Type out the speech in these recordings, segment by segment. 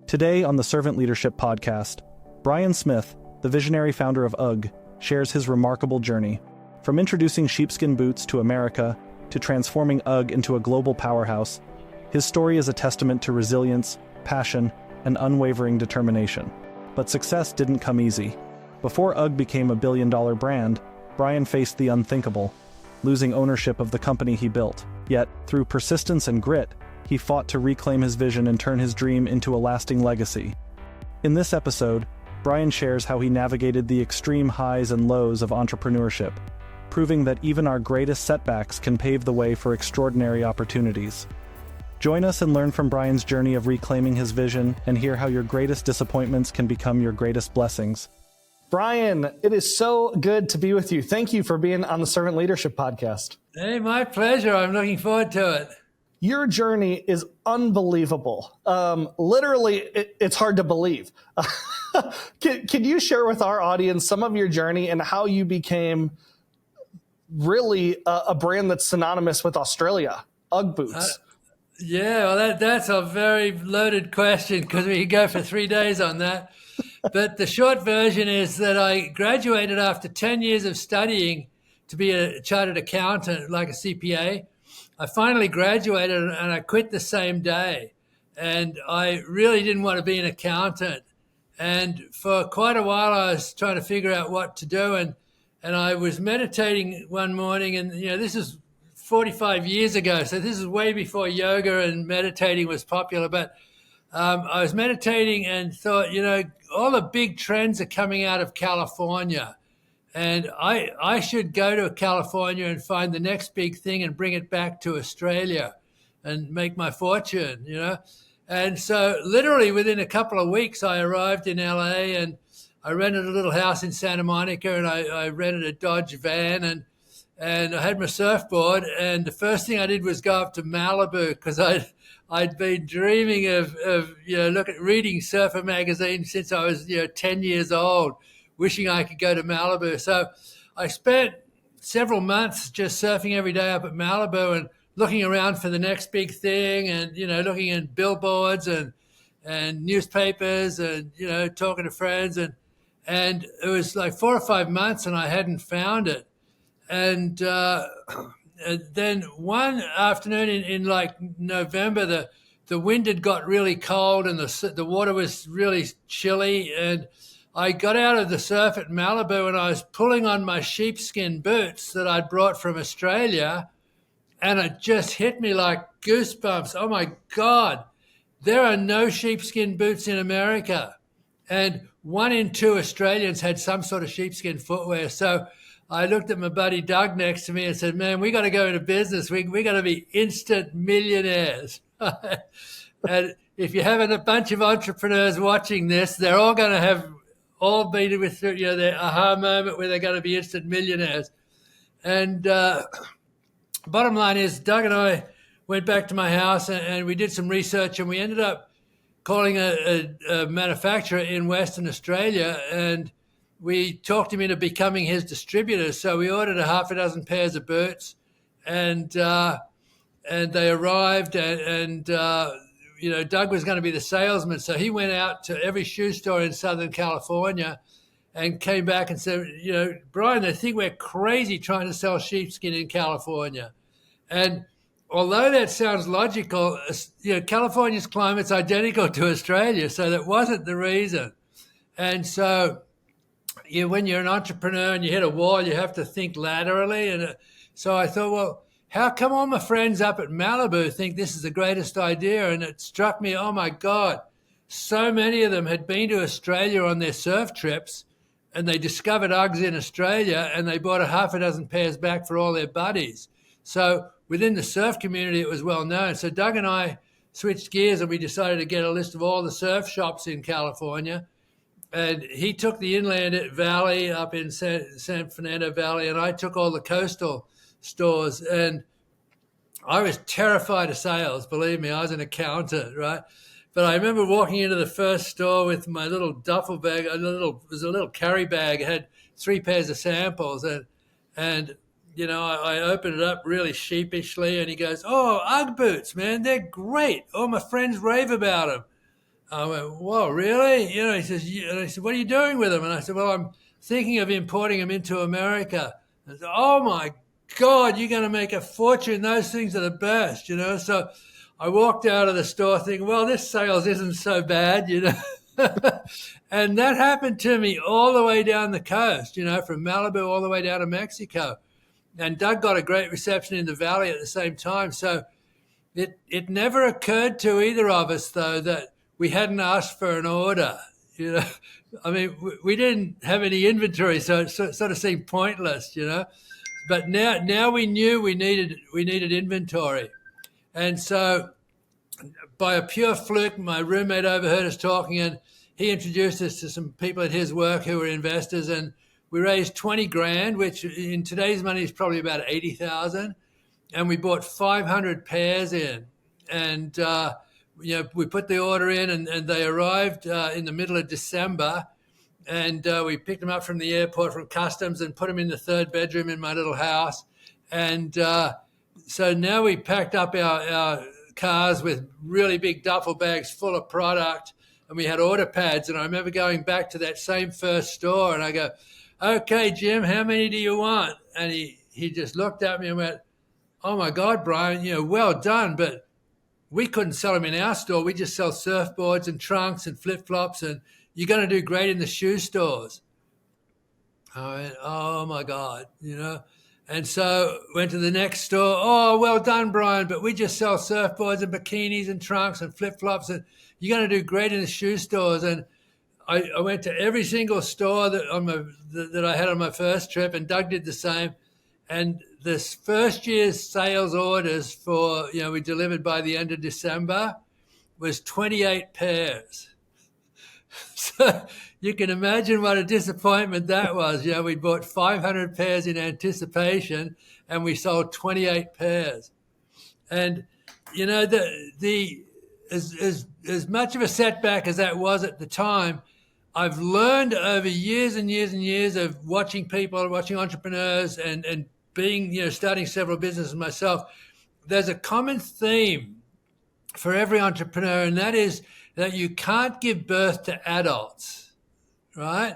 Today on the Servant Leadership Podcast, Brian Smith, the visionary founder of UGG, shares his remarkable journey. From introducing sheepskin boots to America to transforming UGG into a global powerhouse, his story is a testament to resilience, passion, and unwavering determination. But success didn't come easy. Before UGG became a billion-dollar brand, Brian faced the unthinkable, losing ownership of the company he built. Yet, through persistence and grit, he fought to reclaim his vision and turn his dream into a lasting legacy. In this episode, Brian shares how he navigated the extreme highs and lows of entrepreneurship, proving that even our greatest setbacks can pave the way for extraordinary opportunities. Join us and learn from Brian's journey of reclaiming his vision and hear how your greatest disappointments can become your greatest blessings. Brian, it is so good to be with you. Thank you for being on the Servant Leadership Podcast. Hey, my pleasure. I'm looking forward to it. Your journey is unbelievable. Literally, it's hard to believe. Can you share with our audience some of your journey and how you became really a brand that's synonymous with Australia, UGG boots? Well, that's a very loaded question because we could go for 3 days on that. But the short version is that I graduated after 10 years of studying to be a chartered accountant, like a CPA. I finally graduated and I quit the same day. And I really didn't want to be an accountant. And for quite a while, I was trying to figure out what to do. And I was meditating one morning, and this is 45 years ago. So this is way before yoga and meditating was popular. But I was meditating and thought, all the big trends are coming out of California. And I should go to California and find the next big thing and bring it back to Australia and make my fortune, And so literally within a couple of weeks, I arrived in LA and I rented a little house in Santa Monica, and I rented a Dodge van and I had my surfboard. And the first thing I did was go up to Malibu because I'd been dreaming of reading surfer magazines since I was 10 years old, wishing I could go to Malibu. So I spent several months just surfing every day up at Malibu and looking around for the next big thing and, looking at billboards and newspapers and, talking to friends. And it was like 4 or 5 months and I hadn't found it. And then one afternoon in like November, the wind had got really cold and the water was really chilly. And I got out of the surf at Malibu and I was pulling on my sheepskin boots that I'd brought from Australia, and it just hit me like goosebumps. Oh my God, there are no sheepskin boots in America. And 1 in 2 Australians had some sort of sheepskin footwear. So I looked at my buddy Doug next to me and said, man, we got to go into business. We got to be instant millionaires. And if you're having a bunch of entrepreneurs watching this, they're all going to have all been with their aha moment where they're going to be instant millionaires. And bottom line is, Doug and I went back to my house and we did some research, and we ended up calling a manufacturer in Western Australia, and we talked him into becoming his distributor. So we ordered 6 pairs of boots, and they arrived, and Doug was going to be the salesman. So he went out to every shoe store in Southern California and came back and said, Brian, they think we're crazy trying to sell sheepskin in California. And although that sounds logical, California's climate's identical to Australia, so that wasn't the reason. And so when you're an entrepreneur and you hit a wall, you have to think laterally. And so I thought, well, how come all my friends up at Malibu think this is the greatest idea? And it struck me, oh my God, so many of them had been to Australia on their surf trips, and they discovered Uggs in Australia, and they bought 6 pairs back for all their buddies. So within the surf community, it was well known. So Doug and I switched gears and we decided to get a list of all the surf shops in California. And he took the inland valley up in San Fernando Valley, and I took all the coastal stores. And I was terrified of sales. Believe me, I was an accountant, right? But I remember walking into the first store with my little duffel bag. It was a little carry bag. It had 3 pairs of samples, and I opened it up really sheepishly, and he goes, "Oh, UGG boots, man, they're great. All my friends rave about them." I went, whoa, really? He says, and I said, what are you doing with them? And I said, well, I'm thinking of importing them into America. I said, oh my God, you're going to make a fortune. Those things are the best. So I walked out of the store thinking, well, this sales isn't so bad. And that happened to me all the way down the coast, from Malibu all the way down to Mexico. And Doug got a great reception in the Valley at the same time. So it never occurred to either of us, though, that we hadn't asked for an order. I mean, we didn't have any inventory, so it sort of seemed pointless. But now we knew we needed inventory, and so by a pure fluke, my roommate overheard us talking, and he introduced us to some people at his work who were investors, and we raised 20 grand, which in today's money is probably about 80,000. And we bought 500 pairs in, and we put the order in, and they arrived in the middle of December, and we picked them up from the airport from customs and put them in the third bedroom in my little house, and so now we packed up our cars with really big duffel bags full of product, and we had order pads. And I remember going back to that same first store, and I go, "Okay, Jim, how many do you want?" And he just looked at me and went, "Oh my God, Brian, well done, but we couldn't sell them in our store. We just sell surfboards and trunks and flip-flops, and you're going to do great in the shoe stores." I went, "Oh my God. And so went to the next store. "Oh, well done, Brian, but we just sell surfboards and bikinis and trunks and flip-flops, and you're going to do great in the shoe stores." And I went to every single store that I had on my first trip, and Doug did the same. And this first year's sales orders we delivered by the end of December was 28 pairs. So you can imagine what a disappointment that was. We bought 500 pairs in anticipation, and we sold 28 pairs. And as much of a setback as that was at the time, I've learned over years and years and years of watching people, watching entrepreneurs, and being, starting several businesses myself. There's a common theme for every entrepreneur, and that is that you can't give birth to adults, right?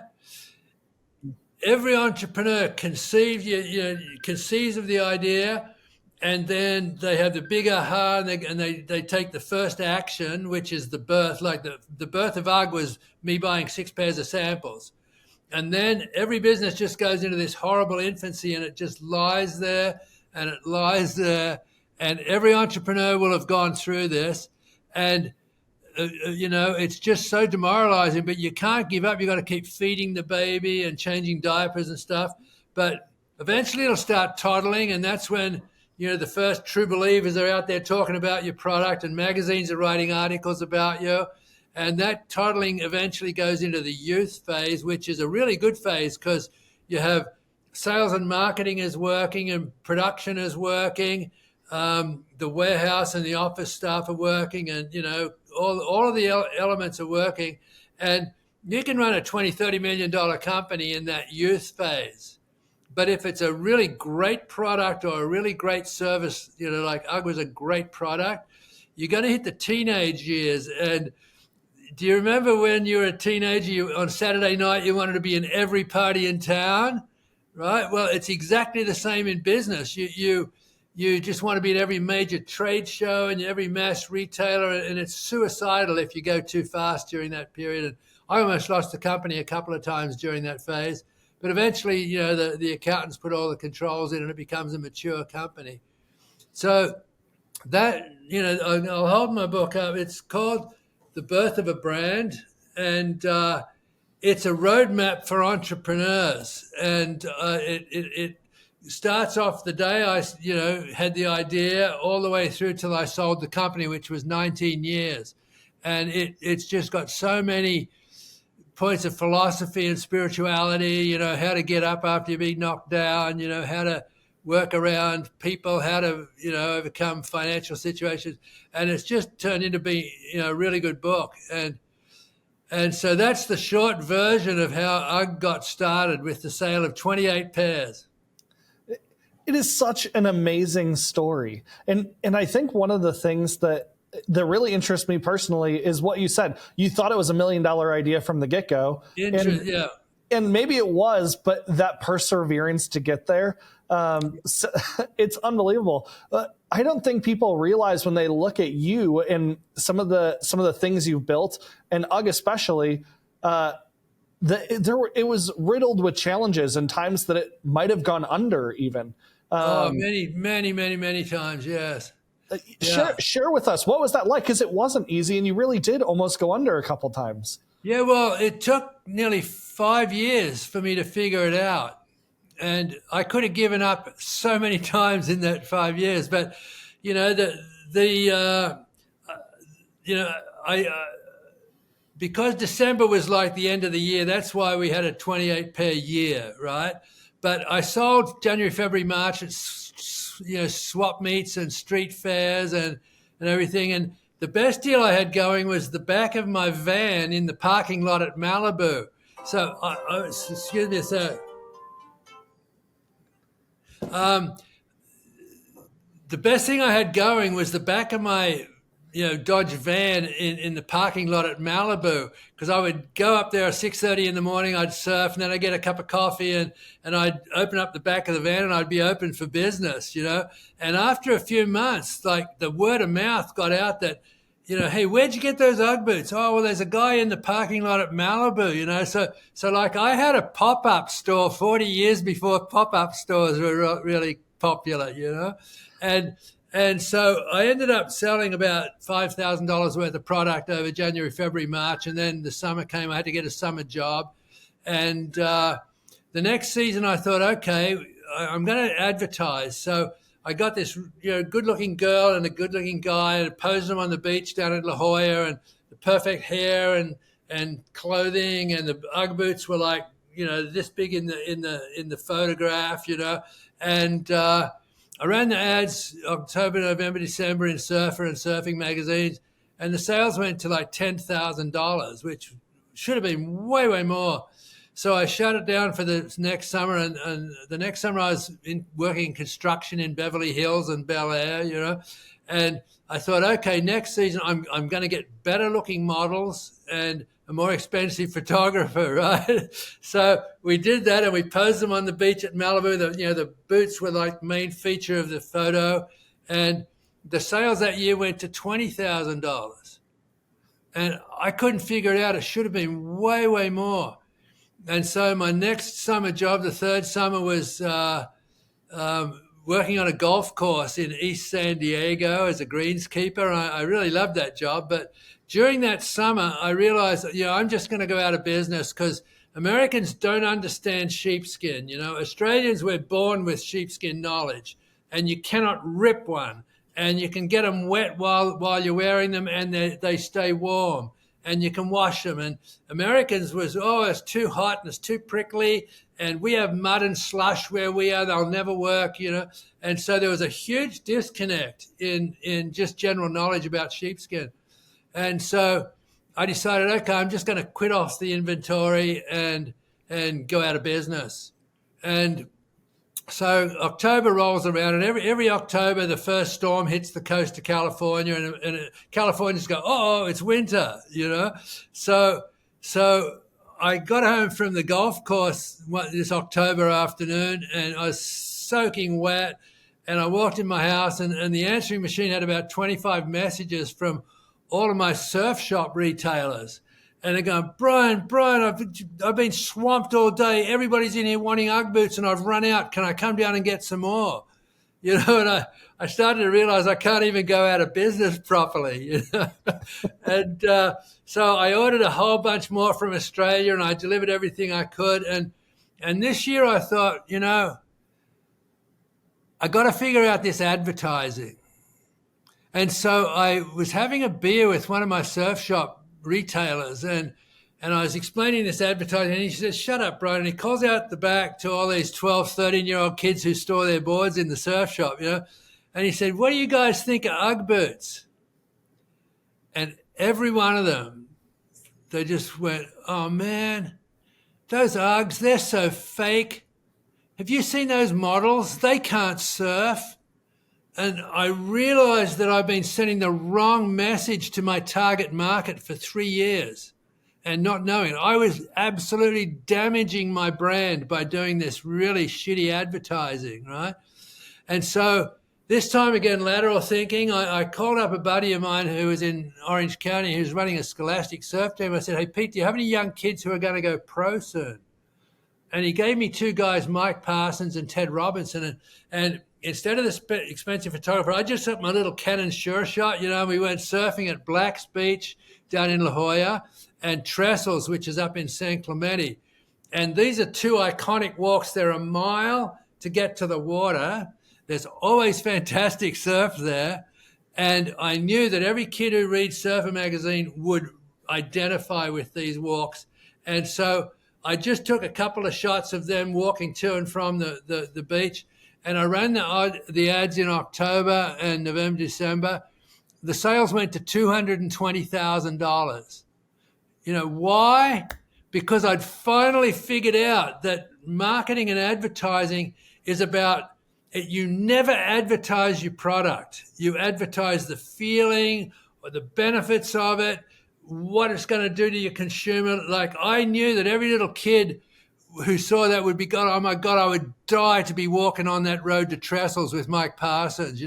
Every entrepreneur conceives of the idea, and then they have the big aha, and they take the first action, which is the birth. Like the birth of UGG was me buying 6 pairs of samples. And then every business just goes into this horrible infancy, and it just lies there, and it lies there. And every entrepreneur will have gone through this. And, it's just so demoralizing, but you can't give up. You've got to keep feeding the baby and changing diapers and stuff. But eventually it'll start toddling, and that's when, the first true believers are out there talking about your product, and magazines are writing articles about you. And that toddling eventually goes into the youth phase, which is a really good phase because you have sales and marketing is working and production is working. The warehouse and the office staff are working, and, all of the elements are working. And you can run a $20, $30 million company in that youth phase. But if it's a really great product or a really great service, like UGG was a great product, you're going to hit the teenage years. And do you remember when you were a teenager, on Saturday night, you wanted to be in every party in town, right? Well, it's exactly the same in business. You just want to be at every major trade show and every mass retailer, and it's suicidal if you go too fast during that period. And I almost lost the company a couple of times during that phase. But eventually, the accountants put all the controls in, and it becomes a mature company. So that, I'll hold my book up. It's called The Birth of a Brand, and it's a roadmap for entrepreneurs. And it starts off the day I, had the idea all the way through till I sold the company, which was 19 years. And it's just got so many points of philosophy and spirituality, how to get up after you've been knocked down, how to work around people, how to, overcome financial situations. And it's just turned into being, a really good book. And so that's the short version of how UGG got started, with the sale of 28 pairs. It is such an amazing story. And I think one of the things that that really interests me personally is what you said. You thought it was $1 million idea from the get-go. Yeah. And maybe it was, but that perseverance to get there, so it's unbelievable. I don't think people realize when they look at you and some of the things you've built, and UGG especially, it was riddled with challenges and times that it might have gone under even. Many times, yes. Share with us, what was that like? Because it wasn't easy, and you really did almost go under a couple times. Yeah, well, it took nearly 5 years for me to figure it out. And I could have given up so many times in that 5 years. But, you know, because December was like the end of the year, that's why we had a 28 pair year, right? But I sold January, February, March at, swap meets and street fairs and everything. And the best deal I had going was the back of my van in the parking lot at Malibu. So, excuse me a sec. The best thing I had going was the back of my, Dodge van in the parking lot at Malibu, because I would go up there at 6:30 in the morning, I'd surf, and then I'd get a cup of coffee and I'd open up the back of the van and I'd be open for business, And after a few months, like the word of mouth got out that, hey, where'd you get those UGG boots? Oh, well, there's a guy in the parking lot at Malibu, So like I had a pop-up store 40 years before pop-up stores were really popular, And so I ended up selling about $5,000 worth of product over January, February, March, and then the summer came. I had to get a summer job. And the next season I thought, okay, I'm going to advertise. So I got this good-looking girl and a good-looking guy, and I posed them on the beach down at La Jolla, and the perfect hair and clothing, and the UGG boots were like, this big in the photograph, and I ran the ads October, November, December in Surfer and surfing magazines, and the sales went to like $10,000, which should have been way, way more. So I shut it down for the next summer, and the next summer I was working in construction in Beverly Hills and Bel Air, and I thought, okay, next season I'm going to get better looking models and a more expensive photographer, right? So we did that, and we posed them on the beach at Malibu. The boots were like the main feature of the photo, and the sales that year went to $20,000. And I couldn't figure it out. It should have been way, way more. And so my next summer job, the third summer, was working on a golf course in East San Diego as a greenskeeper. I really loved that job. But during that summer, I realized, I'm just going to go out of business because Americans don't understand sheepskin. Australians, we're born with sheepskin knowledge, and you cannot rip one. And you can get them wet while you're wearing them, and they stay warm. And you can wash them. And Americans was, it's too hot and it's too prickly, and we have mud and slush where we are, they'll never work, And so there was a huge disconnect in just general knowledge about sheepskin. And so I decided, okay, I'm just going to quit off the inventory and go out of business. And so October rolls around, and every October the first storm hits the coast of California, and Californians go, oh, it's winter, So I got home from the golf course this October afternoon, and I was soaking wet, and I walked in my house, and the answering machine had about 25 messages from all of my surf shop retailers. And they're going, Brian, I've been swamped all day. Everybody's in here wanting UGG boots, and I've run out. Can I come down and get some more? And I started to realize I can't even go out of business properly. And so I ordered a whole bunch more from Australia, and I delivered everything I could. And this year I thought, I got to figure out this advertising. And so I was having a beer with one of my surf shop retailers, and I was explaining this advertising, and he says, shut up, Brian. And he calls out the back to all these 12, 13-year-old kids who store their boards in the surf shop, And he said, what do you guys think of UGG boots? And every one of them, they just went, oh, man, those UGGs, they're so fake. Have you seen those models? They can't surf. And I realized that I've been sending the wrong message to my target market for 3 years and not knowing. I was absolutely damaging my brand by doing this really shitty advertising, right? And so this time again, lateral thinking, I called up a buddy of mine who was in Orange County, who's running a scholastic surf team. I said, hey, Pete, do you have any young kids who are going to go pro soon? And he gave me two guys, Mike Parsons and Ted Robinson. And instead of the expensive photographer, I just took my little Canon Sure Shot. We went surfing at Black's Beach down in La Jolla and Trestles, which is up in San Clemente. And these are two iconic walks. They're a mile to get to the water. There's always fantastic surf there. And I knew that every kid who reads Surfer magazine would identify with these walks. And so I just took a couple of shots of them walking to and from the beach, and I ran the ads in October and November, December. The sales went to $220,000. Why? Because I'd finally figured out that marketing and advertising is about, you never advertise your product. You advertise the feeling or the benefits of it, what it's going to do to your consumer. Like, I knew that every little kid who saw that would be, God, oh my God, I would die to be walking on that road to Trestles with Mike Parsons,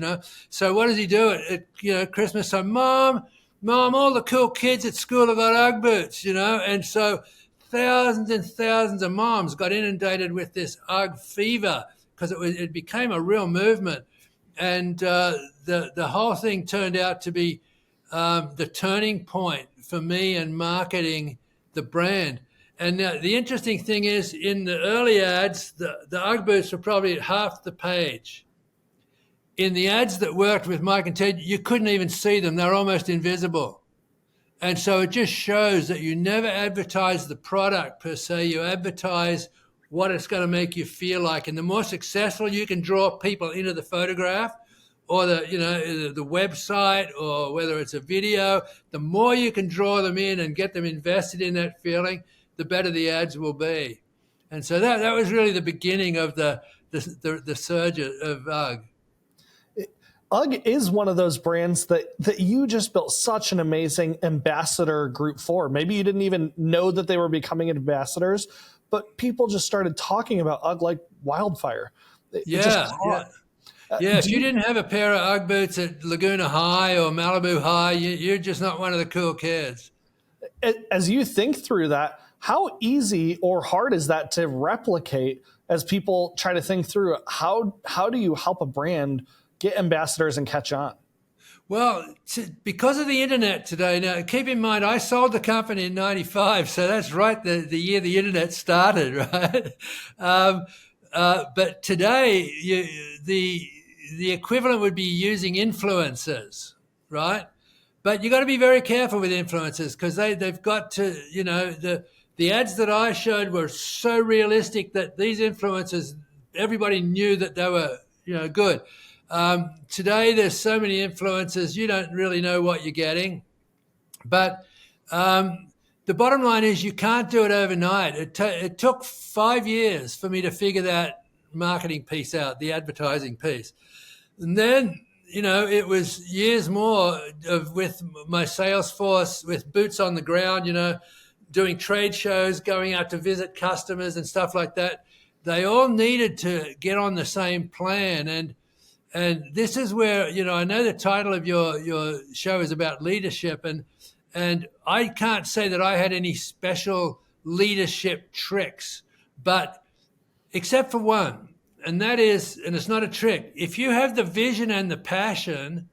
So what does he do at Christmas time? Mom, all the cool kids at school have got Ugg boots, And so thousands and thousands of moms got inundated with this Ugg fever because it became a real movement. And the whole thing turned out to be the turning point for me and marketing the brand. And the interesting thing is, in the early ads, the Ugg boots were probably at half the page. In the ads that worked with Mike and Ted, you couldn't even see them. They're almost invisible. And so it just shows that you never advertise the product per se. You advertise what it's going to make you feel like. And the more successful you can draw people into the photograph, or the website, or whether it's a video, the more you can draw them in and get them invested in that feeling, the better the ads will be. And so that was really the beginning of the surge of UGG. UGG is one of those brands that you just built such an amazing ambassador group for. Maybe you didn't even know that they were becoming ambassadors, but people just started talking about UGG like wildfire. Yeah. If you didn't have a pair of Ugg boots at Laguna High or Malibu High, you're just not one of the cool kids. As you think through that, how easy or hard is that to replicate as people try to think through how do you help a brand get ambassadors and catch on? Well, because of the internet today, now keep in mind, I sold the company in 95, so that's right, the year the internet started, right? But today, the equivalent would be using influencers, right? But you got to be very careful with influencers because they've got to, the ads that I showed were so realistic that these influencers, everybody knew that they were, good. Today, there's so many influencers, you don't really know what you're getting. But the bottom line is you can't do it overnight. It took 5 years for me to figure that marketing piece out, the advertising piece. And then, it was years more with my sales force, with boots on the ground, doing trade shows, going out to visit customers and stuff like that. They all needed to get on the same plan. And this is where, I know the title of your show is about leadership, and I can't say that I had any special leadership tricks, but except for one, and that is, and it's not a trick, if you have the vision and the passion,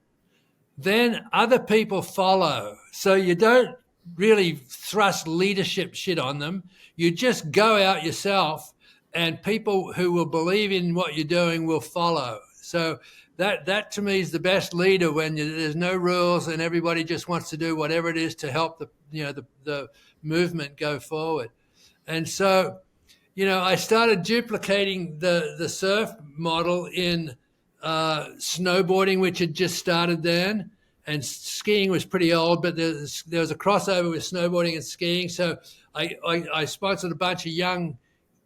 then other people follow. So you don't really thrust leadership shit on them. You just go out yourself, and people who will believe in what you're doing will follow. So that to me is the best leader, when there's no rules and everybody just wants to do whatever it is to help the movement go forward. And so, I started duplicating the surf model in snowboarding, which had just started then, and skiing was pretty old, but there was a crossover with snowboarding and skiing. So I sponsored a bunch of young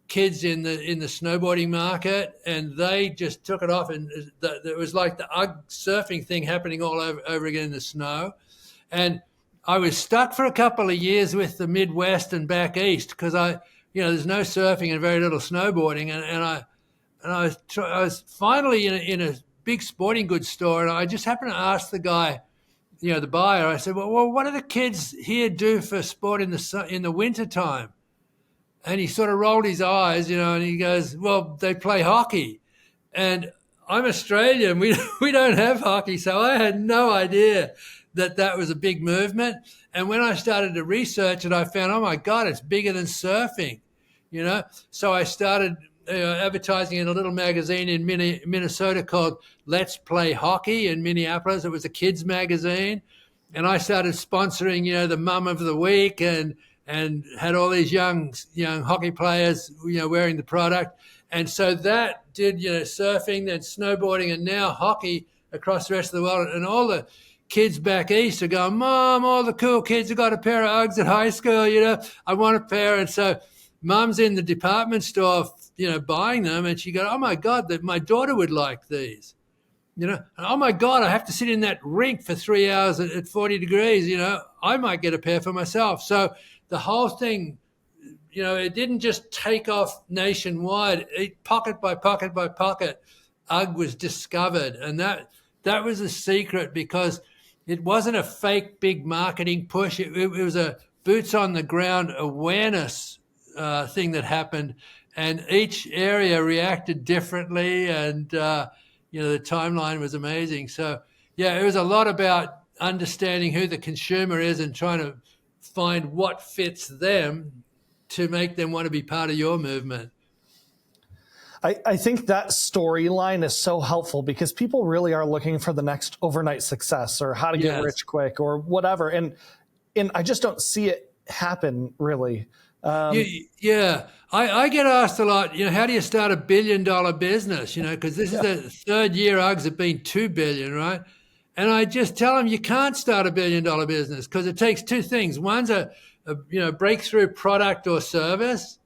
kids in the snowboarding market, and they just took it off, and it was like the UGG surfing thing happening all over again in the snow. And I was stuck for a couple of years with the Midwest and back east because there's no surfing and very little snowboarding, and I was finally in a big sporting goods store, and I just happened to ask the guy, the buyer. I said, well, what do the kids here do for sport in the winter time? And he sort of rolled his eyes, and he goes, well, they play hockey. And I'm Australian. We don't have hockey. So I had no idea that was a big movement. And when I started to research it, I found, oh, my God, it's bigger than surfing, So I started advertising in a little magazine in Minnesota called Let's Play Hockey in Minneapolis. It was a kids magazine. And I started sponsoring, the mum of the week and had all these young hockey players, wearing the product. And so that did, surfing, then snowboarding, and now hockey across the rest of the world. And all the kids back east are going, Mom, all the cool kids have got a pair of Uggs at high school, I want a pair. And so Mum's in the department store, buying them, and she goes, oh, my God, my daughter would like these. Oh, my God, I have to sit in that rink for 3 hours at 40 degrees, I might get a pair for myself. So the whole thing, it didn't just take off nationwide. Pocket by pocket by pocket, UGG was discovered. And that was a secret because it wasn't a fake big marketing push. It was a boots on the ground awareness thing that happened. And each area reacted differently. And, the timeline was amazing. So, it was a lot about understanding who the consumer is and trying to find what fits them to make them want to be part of your movement. I think that storyline is so helpful because people really are looking for the next overnight success or how to get rich quick or whatever. And I just don't see it happen really. I get asked a lot, how do you start $1 billion business? Because this is the third year UGGs have been $2 billion, right? And I just tell them you can't start $1 billion business because it takes two things. One's a breakthrough product or service.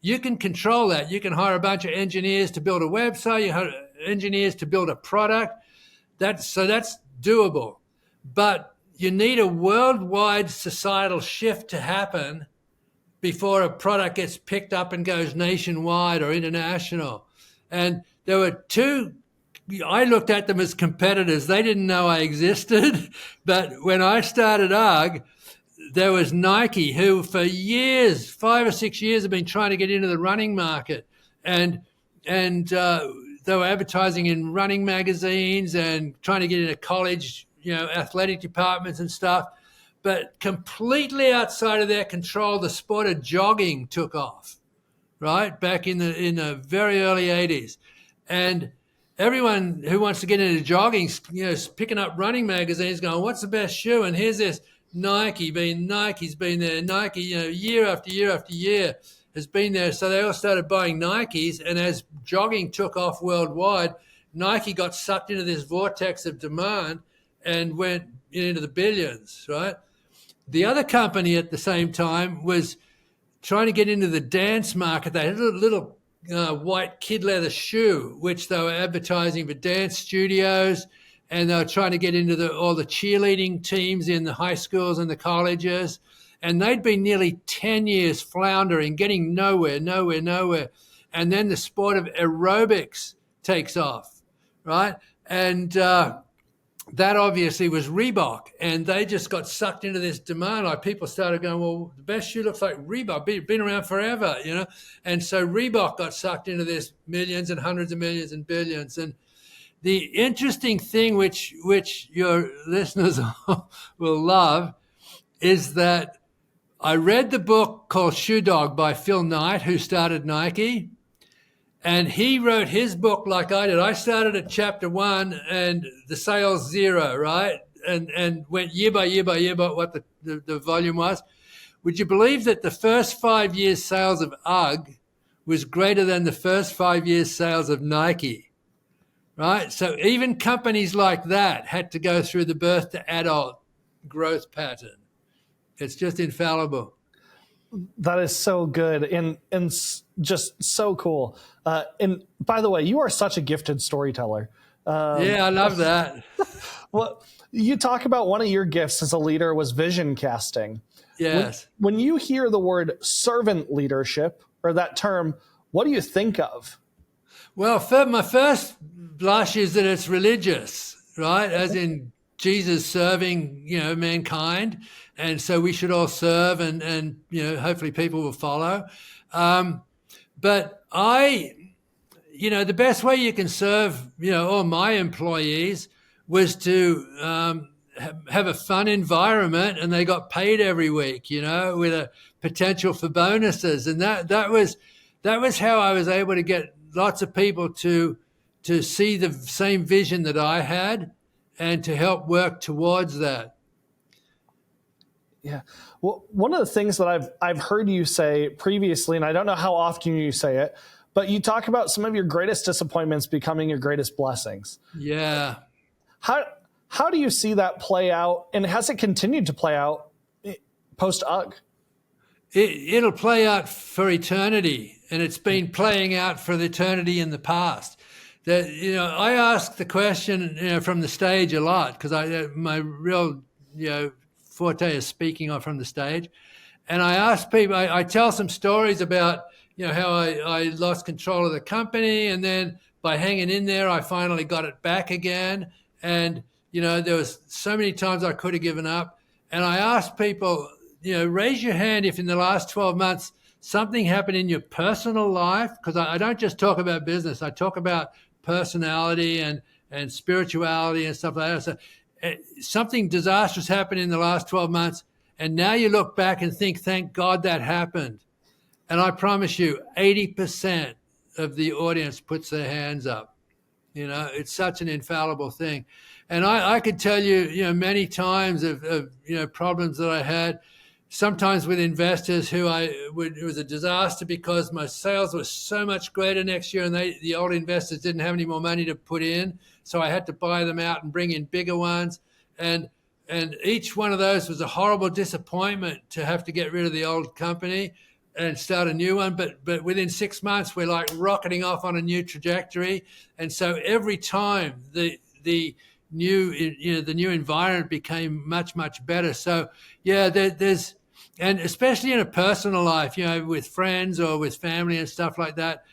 You can control that. You can hire a bunch of engineers to build a website. You hire engineers to build a product. That's doable. But you need a worldwide societal shift to happen before a product gets picked up and goes nationwide or international. And there were two, I looked at them as competitors. They didn't know I existed. But when I started UGG, there was Nike, who for years, 5 or 6 years, have been trying to get into the running market. And they were advertising in running magazines and trying to get into college, athletic departments and stuff. But completely outside of their control, the sport of jogging took off, right? Back in the very early 80s. And everyone who wants to get into jogging, is picking up running magazines going, what's the best shoe? And here's this Nike's been there. Nike, year after year after year has been there. So they all started buying Nikes. And as jogging took off worldwide, Nike got sucked into this vortex of demand and went into the billions, right? The other company at the same time was trying to get into the dance market. They had a little white kid leather shoe, which they were advertising for dance studios, and they were trying to get into all the cheerleading teams in the high schools and the colleges. And they'd been nearly 10 years floundering, getting nowhere. And then the sport of aerobics takes off, right? And that obviously was Reebok, and they just got sucked into this demand. Like people started going, well, the best shoe looks like Reebok, been around forever, And so Reebok got sucked into this millions and hundreds of millions and billions. And the interesting thing, which your listeners will love, is that I read the book called Shoe Dog by Phil Knight, who started Nike. And he wrote his book like I did. I started at chapter 1 and the sales 0, right? And went year by year what the volume was. Would you believe that the first 5 years sales of UGG was greater than the first 5 years sales of Nike, right? So even companies like that had to go through the birth to adult growth pattern. It's just infallible. That is so good and just so cool. And by the way, you are such a gifted storyteller. Yeah, I love that. Well, you talk about one of your gifts as a leader was vision casting. Yes. When you hear the word servant leadership or that term, what do you think of? Well, my first blush is that it's religious, right? As in Jesus serving, mankind. And so we should all serve and hopefully people will follow. But the best way you can serve, all my employees was to have a fun environment, and they got paid every week, with a potential for bonuses. And that was how I was able to get lots of people to see the same vision that I had and to help work towards that. Yeah. Well, one of the things that I've heard you say previously, and I don't know how often you say it, but you talk about some of your greatest disappointments becoming your greatest blessings. Yeah. How do you see that play out, and has it continued to play out post UGG? It'll play out for eternity, and it's been playing out for the eternity in the past. That I ask the question from the stage a lot because my real forte is speaking from the stage, and I ask people. I tell some stories about how I lost control of the company, and then by hanging in there, I finally got it back again. And there was so many times I could have given up, and I ask people, raise your hand if in the last 12 months something happened in your personal life, because I don't just talk about business. I talk about personality and spirituality and stuff like that. So something disastrous happened in the last 12 months, and now you look back and think, thank God that happened. And I promise you, 80% of the audience puts their hands up. It's such an infallible thing. And I could tell you, many times of problems that I had, sometimes with investors it was a disaster because my sales were so much greater next year, and the old investors didn't have any more money to put in. So I had to buy them out and bring in bigger ones. And each one of those was a horrible disappointment to have to get rid of the old company and start a new one. But within 6 months, we're like rocketing off on a new trajectory. And so every time the new environment became much, much better. So yeah, there's, and especially in a personal life, with friends or with family and stuff like that,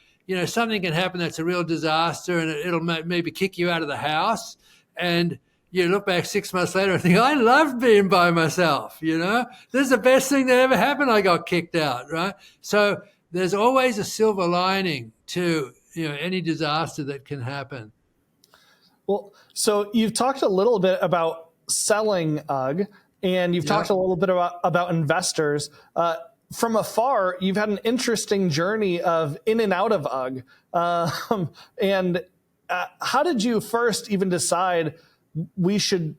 something can happen that's a real disaster, and it'll maybe kick you out of the house. And you look back 6 months later and think, I loved being by myself, This is the best thing that ever happened. I got kicked out, right? So there's always a silver lining to, any disaster that can happen. Well, so you've talked a little bit about selling UGG, and you've talked a little bit about investors. From afar, you've had an interesting journey of in and out of UGG. And how did you first even decide we should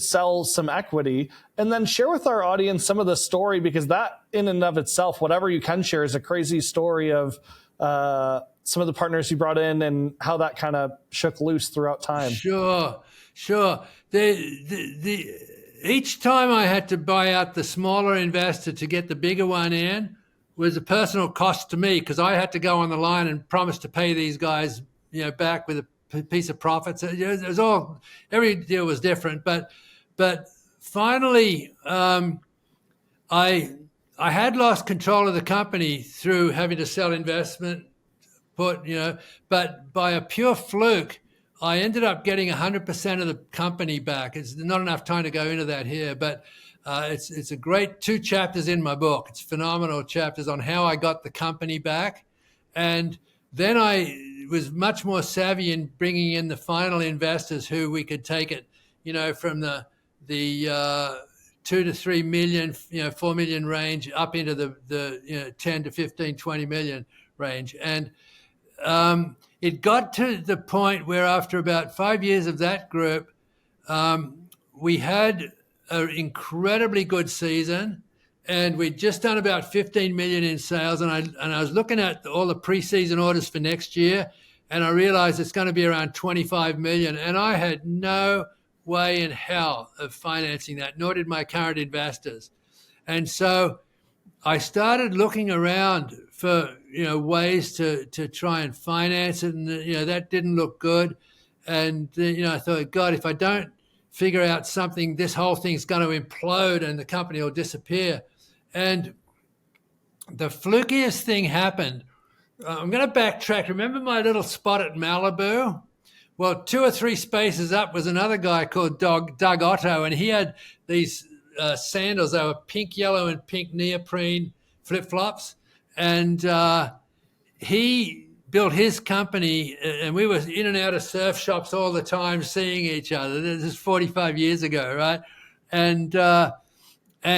sell some equity, and then share with our audience some of the story, because that in and of itself, whatever you can share, is a crazy story of some of the partners you brought in and how that kind of shook loose throughout time. Sure. Each time I had to buy out the smaller investor to get the bigger one in was a personal cost to me, because I had to go on the line and promise to pay these guys, back with a piece of profits. It was all, every deal was different, but finally, I had lost control of the company through having to sell investment put, but by a pure fluke, I ended up getting 100% of the company back. It's not enough time to go into that here, but it's a great 2 chapters in my book. It's phenomenal chapters on how I got the company back. And then I was much more savvy in bringing in the final investors who we could take it, from the 2 to 3 million, 4 million range up into the 10 to 15, 20 million range. And it got to the point where after about 5 years of that group, we had an incredibly good season, and we'd just done about 15 million in sales. And I was looking at all the preseason orders for next year, and I realized it's going to be around 25 million. And I had no way in hell of financing that, nor did my current investors. And so I started looking around for, ways to try and finance it, and that didn't look good. And I thought, God, if I don't figure out something, this whole thing's going to implode and the company will disappear. And the flukiest thing happened. I'm going to backtrack. Remember my little spot at Malibu? Well, 2 or 3 spaces up was another guy called Doug Otto, and he had these sandals. They were pink, yellow, and pink neoprene flip-flops. And he built his company, and we were in and out of surf shops all the time, seeing each other. This is 45 years ago, right? And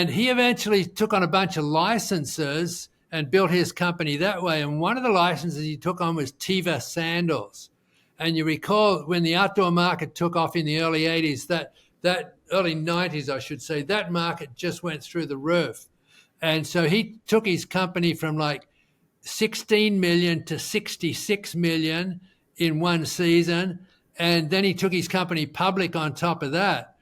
he eventually took on a bunch of licenses and built his company that way. And one of the licenses he took on was Teva sandals. And you recall when the outdoor market took off in the early 80s, that early 90s, I should say, that market just went through the roof. And so he took his company from like 16 million to 66 million in one season. And then he took his company public on top of that.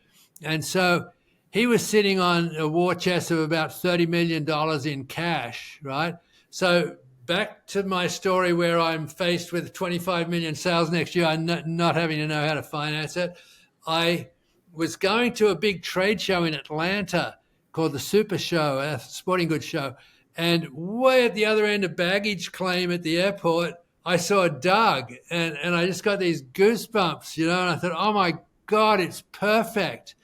And so he was sitting on a war chest of about $30 million in cash, right? So back to my story where I'm faced with 25 million sales next year, I'm not having to know how to finance it. I was going to a big trade show in Atlanta called the Super Show, a sporting goods show. And way at the other end of baggage claim at the airport, I saw Doug, and I just got these goosebumps, and I thought, oh my God, it's perfect.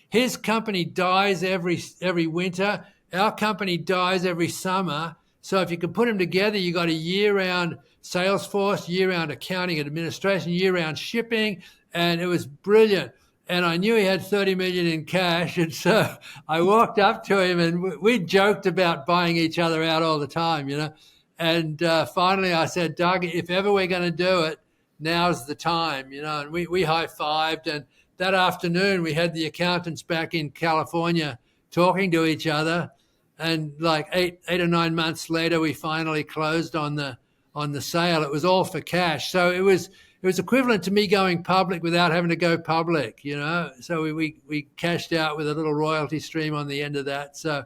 His company dies every winter. Our company dies every summer. So if you can put them together, you got a year-round sales force, year-round accounting and administration, year-round shipping, and it was brilliant. And I knew he had 30 million in cash, and so I walked up to him, and we joked about buying each other out all the time, And finally, I said, Doug, if ever we're going to do it, now's the time, And we high-fived, and that afternoon we had the accountants back in California talking to each other, and like eight or 9 months later, we finally closed on the sale. It was all for cash, so it was equivalent to me going public without having to go public, So we cashed out with a little royalty stream on the end of that. So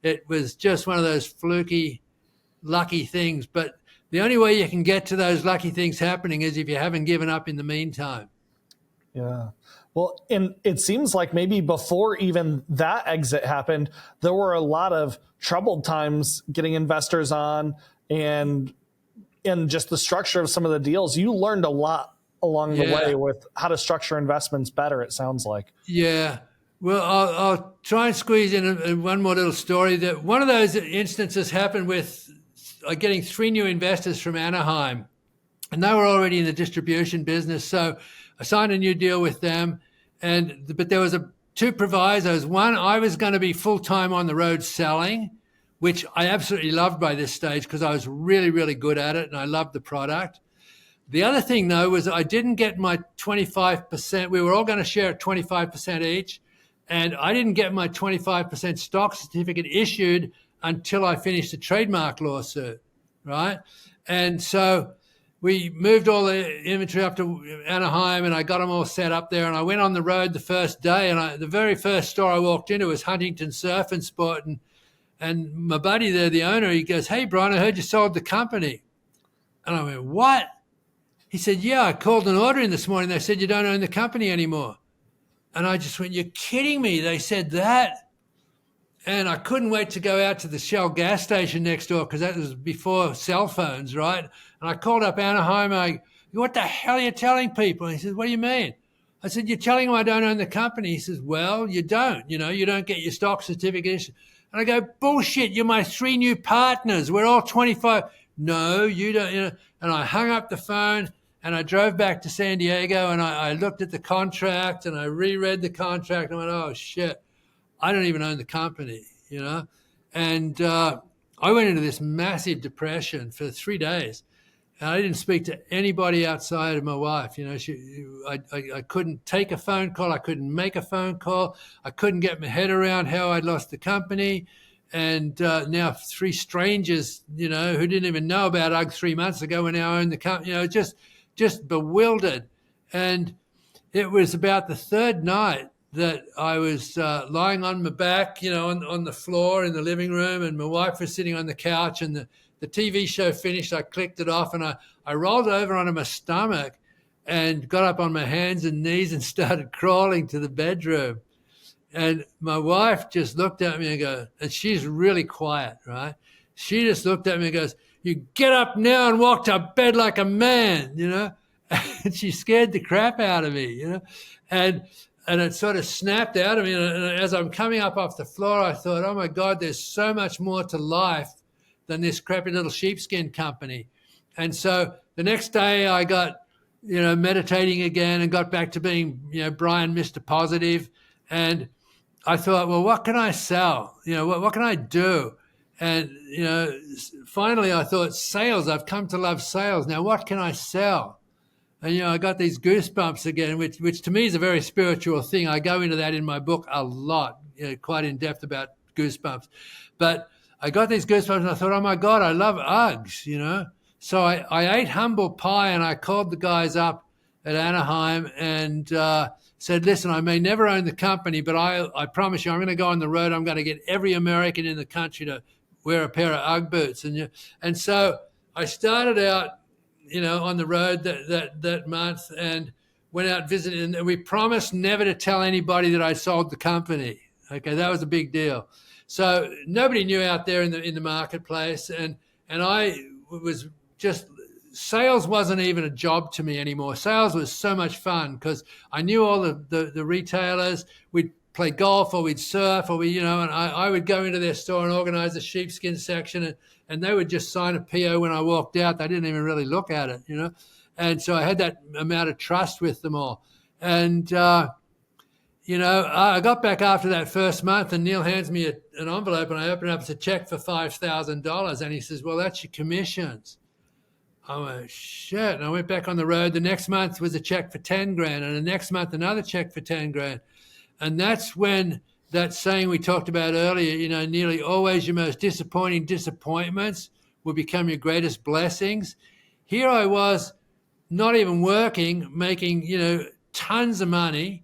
it was just one of those fluky, lucky things. But the only way you can get to those lucky things happening is if you haven't given up in the meantime. Yeah. Well, and it seems like maybe before even that exit happened, there were a lot of troubled times getting investors on and just the structure of some of the deals. You learned a lot along the way with how to structure investments better, it sounds like. Yeah. Well, I'll try and squeeze in one more little story. That one of those instances happened with getting 3 new investors from Anaheim, and they were already in the distribution business. So I signed a new deal with them, but there was 2 provisos. One, I was going to be full-time on the road selling, which I absolutely loved by this stage because I was really, really good at it and I loved the product. The other thing, though, was I didn't get my 25%. We were all going to share at 25% each, and I didn't get my 25% stock certificate issued until I finished the trademark lawsuit, right? And so we moved all the inventory up to Anaheim, and I got them all set up there, and I went on the road the first day, and the very first store I walked into was Huntington Surf and Sport, and my buddy there, the owner, he goes, "Hey, Brian, I heard you sold the company." And I went, "What?" He said, "Yeah, I called an order in this morning. They said you don't own the company anymore." And I just went, "You're kidding me. They said that?" And I couldn't wait to go out to the Shell gas station next door because that was before cell phones, right? And I called up Anaheim. And I go, "What the hell are you telling people?" And he says, "What do you mean?" I said, "You're telling them I don't own the company." He says, "Well, you don't. You don't get your stock certificate." And I go, "Bullshit, you're my 3 new partners. We're all 25. No, you don't. And I hung up the phone and I drove back to San Diego and I looked at the contract and I reread the contract and I went, "Oh, shit, I don't even own the company, And I went into this massive depression for 3 days. And I didn't speak to anybody outside of my wife. I couldn't take a phone call. I couldn't make a phone call. I couldn't get my head around how I'd lost the company. And now 3 strangers, who didn't even know about UGG 3 months ago and now own the company, just bewildered. And it was about the 3rd night that I was lying on my back, on the floor in the living room, and my wife was sitting on the couch, and the TV show finished. I clicked it off, and I rolled over onto my stomach and got up on my hands and knees and started crawling to the bedroom. And my wife just looked at me and she's really quiet, right? She just looked at me and goes, "You get up now and walk to bed like a man," And she scared the crap out of me, And it sort of snapped out of me. And as I'm coming up off the floor, I thought, oh my God, there's so much more to life than this crappy little sheepskin company. And so the next day I got, meditating again and got back to being, Brian, Mr. Positive. And I thought, well, what can I sell? What can I do? And, finally I thought, sales. I've come to love sales. Now, what can I sell? And, I got these goosebumps again, which to me is a very spiritual thing. I go into that in my book a lot, quite in depth about goosebumps. But I got these goosebumps and I thought, oh my God, I love Uggs, So I ate humble pie and I called the guys up at Anaheim and said, listen, I may never own the company, but I promise you I'm going to go on the road. I'm going to get every American in the country to wear a pair of Ugg boots. And so I started out, on the road that month and went out visiting. And we promised never to tell anybody that I sold the company. Okay, that was a big deal. So nobody knew out there in the marketplace. And I was just, sales wasn't even a job to me anymore. Sales was so much fun because I knew all the retailers. We'd play golf or we'd surf or and I would go into their store and organize the sheepskin section and they would just sign a PO when I walked out. They didn't even really look at it, And so I had that amount of trust with them all. And, I got back after that first month and Neil hands me an envelope and I open it up. It's a check for $5,000. And he says, well, that's your commissions. I went, shit. And I went back on the road. The next month was a check for 10 grand. And the next month, another check for 10 grand. And that's when that saying we talked about earlier, nearly always your most disappointing disappointments will become your greatest blessings. Here I was not even working, making, tons of money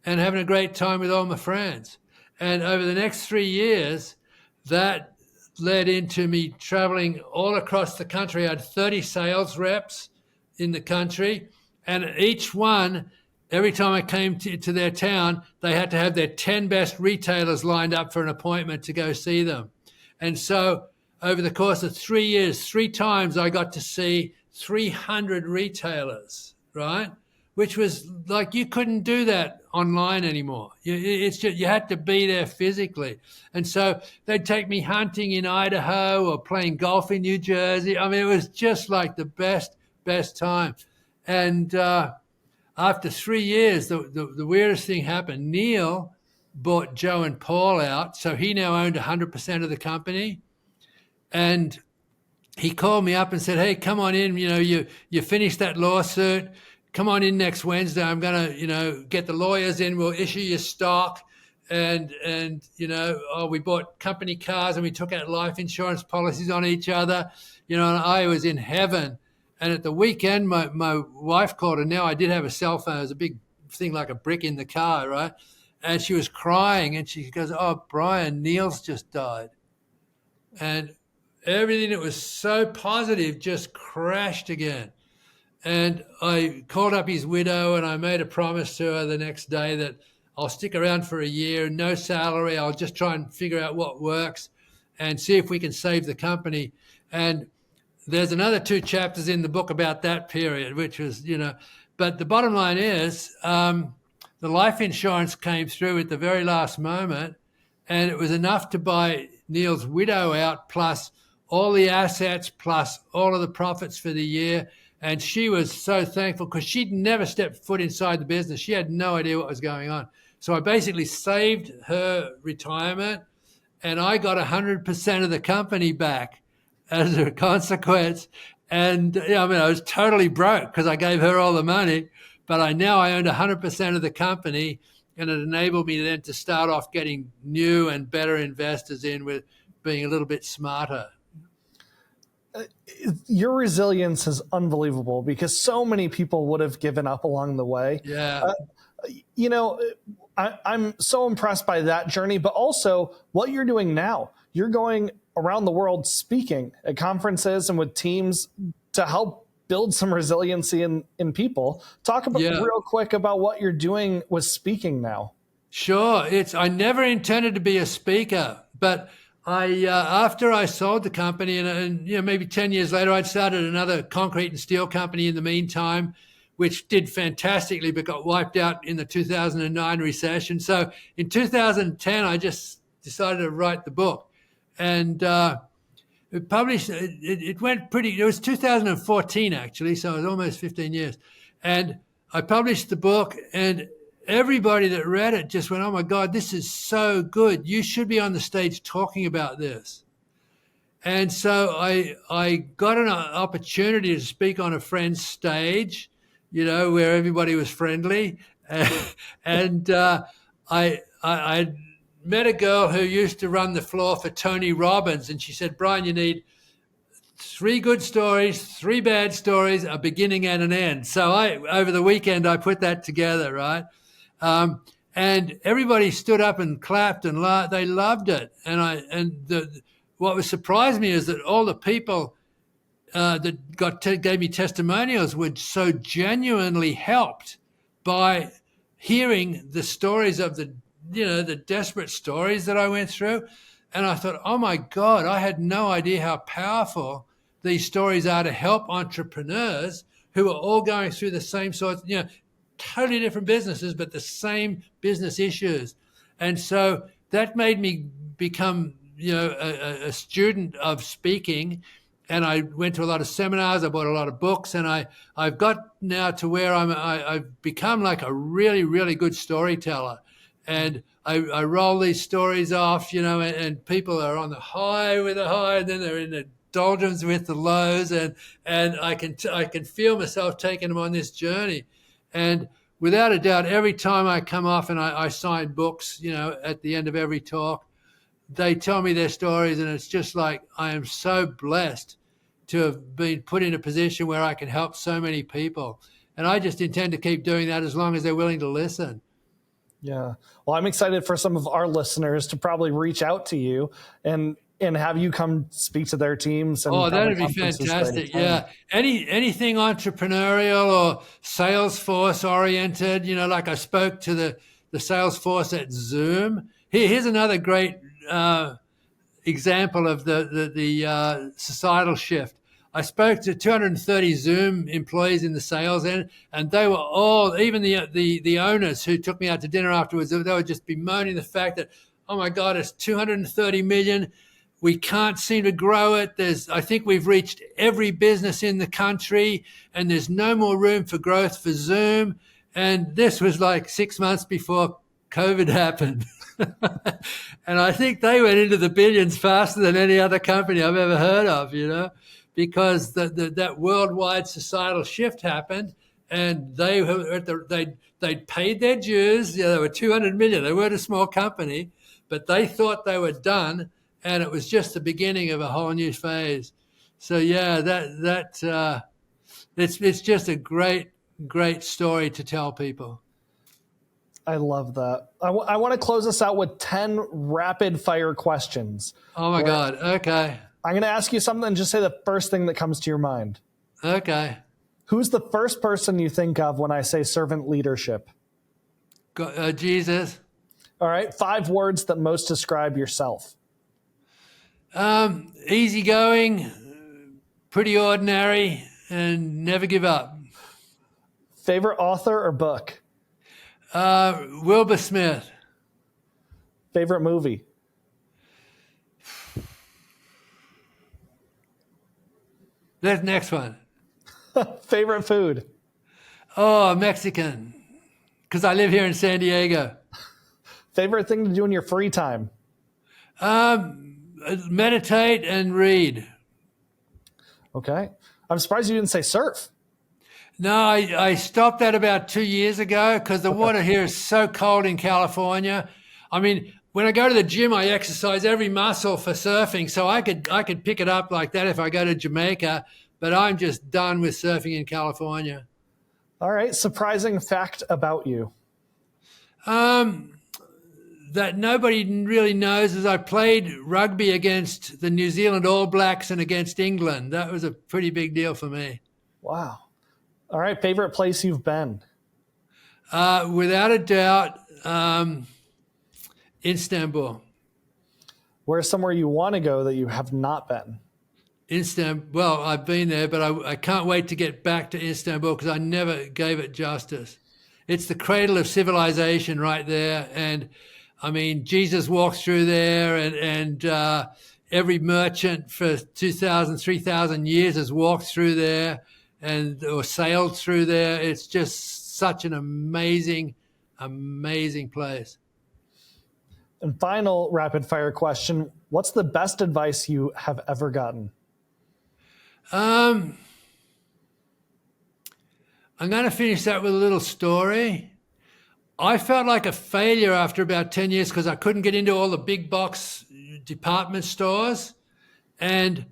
and having a great time with all my friends. And over the next 3 years, that led into me traveling all across the country. I had 30 sales reps in the country, and each one, every time I came to their town, they had to have their 10 best retailers lined up for an appointment to go see them. And so over the course of 3 years, 3 times I got to see 300 retailers, right? Which was like, you couldn't do that online anymore. It's just, you had to be there physically. And so they'd take me hunting in Idaho or playing golf in New Jersey. I mean, it was just like the best time. And after 3 years, the weirdest thing happened. Neil bought Joe and Paul out. So he now owned 100% of the company. And he called me up and said, hey, come on in. You finished that lawsuit. Come on in next Wednesday. I'm going to, get the lawyers in. We'll issue your stock. And we bought company cars and we took out life insurance policies on each other, and I was in heaven. And at the weekend, my wife called, and now I did have a cell phone. It was a big thing like a brick in the car, right? And she was crying and she goes, oh, Brian, Neil's just died. And everything that was so positive just crashed again. And I called up his widow and I made a promise to her the next day that I'll stick around for a year, no salary. I'll just try and figure out what works and see if we can save the company. And there's another 2 chapters in the book about that period, which was, but the bottom line is the life insurance came through at the very last moment and it was enough to buy Neil's widow out plus all the assets plus all of the profits for the year. And she was so thankful because she'd never stepped foot inside the business. She had no idea what was going on. So I basically saved her retirement and I got 100% of the company back as a consequence. And I was totally broke because I gave her all the money, but I owned 100% of the company, and it enabled me then to start off getting new and better investors in with being a little bit smarter. Your resilience is unbelievable because so many people would have given up along the way. Yeah. I'm so impressed by that journey, but also what you're doing now. You're going around the world speaking at conferences and with teams to help build some resiliency in people. Talk about real quick about what you're doing with speaking now. Sure. I never intended to be a speaker, but after I sold the company and maybe 10 years later, I'd started another concrete and steel company in the meantime, which did fantastically, but got wiped out in the 2009 recession. So in 2010, I just decided to write the book, and it published. It went pretty. It was 2014 actually, so it was almost 15 years, and I published the book, and everybody that read it just went, "Oh my God, this is so good! You should be on the stage talking about this." And so I got an opportunity to speak on a friend's stage, where everybody was friendly. And I met a girl who used to run the floor for Tony Robbins, and she said, "Brian, you need 3 good stories, 3 bad stories, a beginning and an end." So over the weekend, I put that together, right? And everybody stood up and clapped and they loved it. What surprised me is that all the people that gave me testimonials were so genuinely helped by hearing the stories of the desperate stories that I went through. And I thought, oh my God, I had no idea how powerful these stories are to help entrepreneurs who are all going through the same sorts, totally different businesses, but the same business issues. And so that made me become, a student of speaking. And I went to a lot of seminars. I bought a lot of books, and I've got now to where I've become like a really, really good storyteller. And I roll these stories off, and people are on the high with the high, and then they're in the doldrums with the lows, and I can feel myself taking them on this journey. And without a doubt, every time I come off and I sign books, at the end of every talk, they tell me their stories, and it's just like I am so blessed to have been put in a position where I can help so many people. And I just intend to keep doing that as long as they're willing to listen. Yeah. Well, I'm excited for some of our listeners to probably reach out to you and have you come speak to their teams. And that'd be fantastic. Yeah. Anything entrepreneurial or Salesforce oriented, like I spoke to the Salesforce at Zoom. Here's another great example of the societal shift. I spoke to 230 Zoom employees in the sales end, and they were all, even the owners who took me out to dinner afterwards, they would just bemoaning the fact that, oh my God, it's 230 million. We can't seem to grow it. I think we've reached every business in the country, and there's no more room for growth for Zoom. And this was like 6 months before COVID happened. And I think they went into the billions faster than any other company I've ever heard of, because that worldwide societal shift happened, and they'd paid their dues. They were 200 million. They weren't a small company, but they thought they were done, and it was just the beginning of a whole new phase. So yeah, it's just a great story to tell people. I love that. I want to close this out with 10 rapid fire questions. Oh my God. Okay. I'm going to ask you something and just say the first thing that comes to your mind. Okay. Who's the first person you think of when I say servant leadership? Jesus. All right. 5 words that most describe yourself. Easygoing, pretty ordinary, and never give up. Favorite author or book? Wilbur Smith. Favorite movie? That next one. Favorite food? Oh, Mexican, because I live here in San Diego. Favorite thing to do in your free time? Meditate and read. Okay. I'm surprised you didn't say surf. No, I stopped that about 2 years ago because the water here is so cold in California. I mean, when I go to the gym, I exercise every muscle for surfing, so I could pick it up like that if I go to Jamaica, but I'm just done with surfing in California. All right. Surprising fact about you. that nobody really knows is I played rugby against the New Zealand All Blacks and against England. That was a pretty big deal for me. Wow. All right. Favorite place you've been? Without a doubt, Istanbul. Where's somewhere you want to go that you have not been? Istanbul. Well, I've been there, but I can't wait to get back to Istanbul because I never gave it justice. It's the cradle of civilization right there. And I mean, Jesus walked through there, and every merchant for 2,000, 3,000 years has walked through there or sailed through there. It's just such an amazing, amazing place. And final rapid fire question. What's the best advice you have ever gotten? I'm going to finish that with a little story. I felt like a failure after about 10 years because I couldn't get into all the big box department stores. And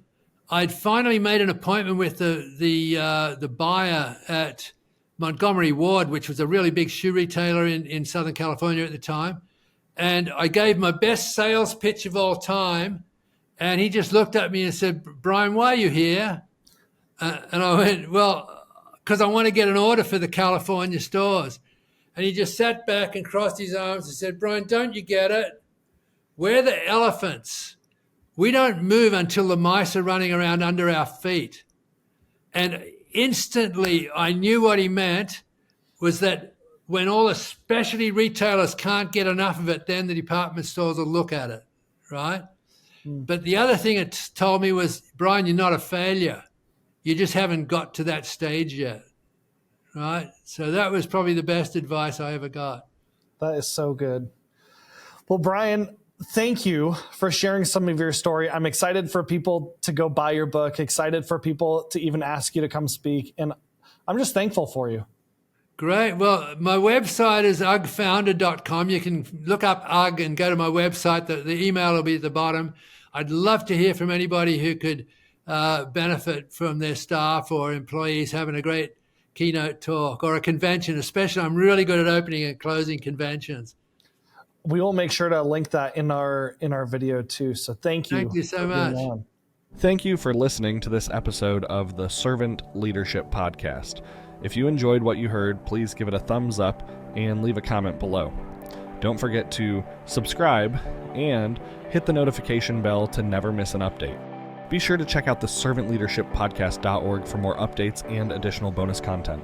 I'd finally made an appointment with the buyer at Montgomery Ward, which was a really big shoe retailer in Southern California at the time. And I gave my best sales pitch of all time. And he just looked at me and said, "Brian, why are you here?" And I went, "Well, because I want to get an order for the California stores." And he just sat back and crossed his arms and said, "Brian, don't you get it? We're the elephants. We don't move until the mice are running around under our feet." And instantly I knew what he meant was that when all the specialty retailers can't get enough of it, then the department stores will look at it, right? But the other thing it told me was, "Brian, you're not a failure. You just haven't got to that stage yet." Right? So that was probably the best advice I ever got. That is so good. Well, Brian, thank you for sharing some of your story. I'm excited for people to go buy your book, excited for people to even ask you to come speak. And I'm just thankful for you. Great. Well, my website is ugfounder.com. You can look up UGG and go to my website. The email will be at the bottom. I'd love to hear from anybody who could benefit from their staff or employees having a great keynote talk or a convention. Especially, I'm really good at opening and closing conventions. We will make sure to link that in our video too. So thank you. Thank you so much. Thank you for listening to this episode of the Servant Leadership Podcast. If you enjoyed what you heard, please give it a thumbs up and leave a comment below. Don't forget to subscribe and hit the notification bell to never miss an update. Be sure to check out the servantleadershippodcast.org for more updates and additional bonus content.